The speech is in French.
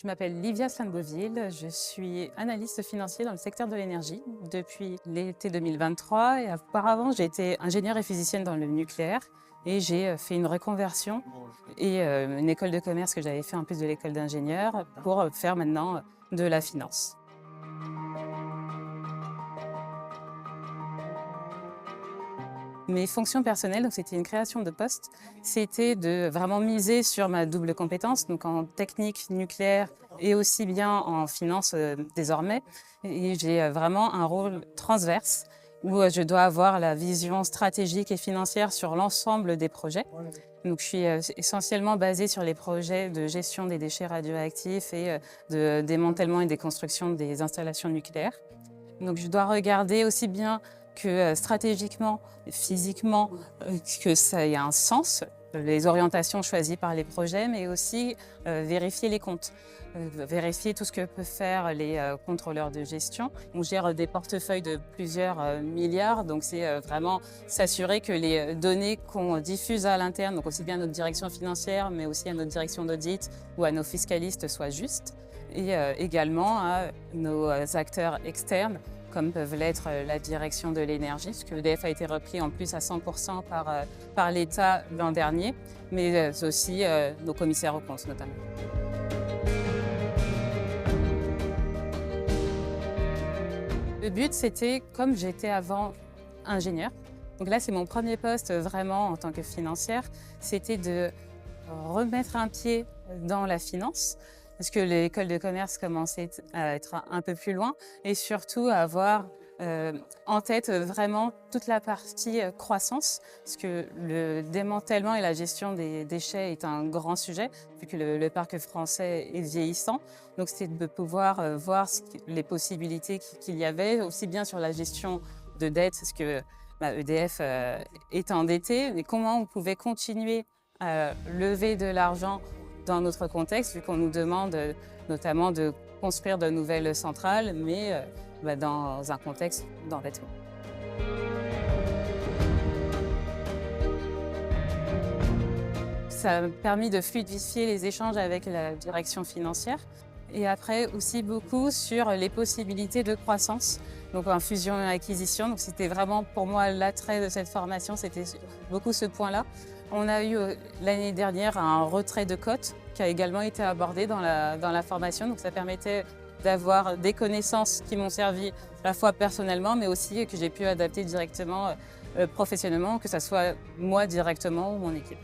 Je m'appelle Livia Slinboville, je suis analyste financier dans le secteur de l'énergie depuis l'été 2023 et auparavant j'ai été ingénieure et physicienne dans le nucléaire et j'ai fait une reconversion et une école de commerce que j'avais fait en plus de l'école d'ingénieur pour faire maintenant de la finance. Mes fonctions personnelles, donc c'était une création de poste, c'était de vraiment miser sur ma double compétence, donc en technique nucléaire et aussi bien en finance désormais. Et j'ai vraiment un rôle transverse où je dois avoir la vision stratégique et financière sur l'ensemble des projets. Donc je suis essentiellement basée sur les projets de gestion des déchets radioactifs et de démantèlement et déconstruction des installations nucléaires. Donc je dois regarder aussi bien que stratégiquement, physiquement, que ça ait un sens, les orientations choisies par les projets, mais aussi vérifier les comptes, vérifier tout ce que peuvent faire les contrôleurs de gestion. On gère des portefeuilles de plusieurs milliards, donc c'est vraiment s'assurer que les données qu'on diffuse à l'interne, donc aussi bien à notre direction financière, mais aussi à notre direction d'audit ou à nos fiscalistes soient justes, et également à nos acteurs externes, comme peuvent l'être la direction de l'énergie, puisque EDF a été repris en plus à 100% par l'État l'an dernier, mais aussi nos commissaires aux comptes notamment. Le but, c'était, comme j'étais avant ingénieure, donc là c'est mon premier poste vraiment en tant que financière, c'était de remettre un pied dans la finance, parce que l'école de commerce commençait à être un peu plus loin, et surtout à avoir en tête vraiment toute la partie croissance, parce que le démantèlement et la gestion des déchets est un grand sujet, vu que le parc français est vieillissant. Donc c'était de pouvoir voir les possibilités qu'il y avait, aussi bien sur la gestion de dettes, parce que EDF est endetté, mais comment on pouvait continuer à lever de l'argent dans notre contexte, vu qu'on nous demande notamment de construire de nouvelles centrales, mais dans un contexte d'endettement. Ça a permis de fluidifier les échanges avec la direction financière et après aussi beaucoup sur les possibilités de croissance, donc en fusion et acquisition. Donc c'était vraiment pour moi l'attrait de cette formation, c'était beaucoup ce point-là. On a eu l'année dernière un retrait de cotes qui a également été abordé dans la formation, donc ça permettait d'avoir des connaissances qui m'ont servi à la fois personnellement, mais aussi que j'ai pu adapter directement professionnellement, que ce soit moi directement ou mon équipe.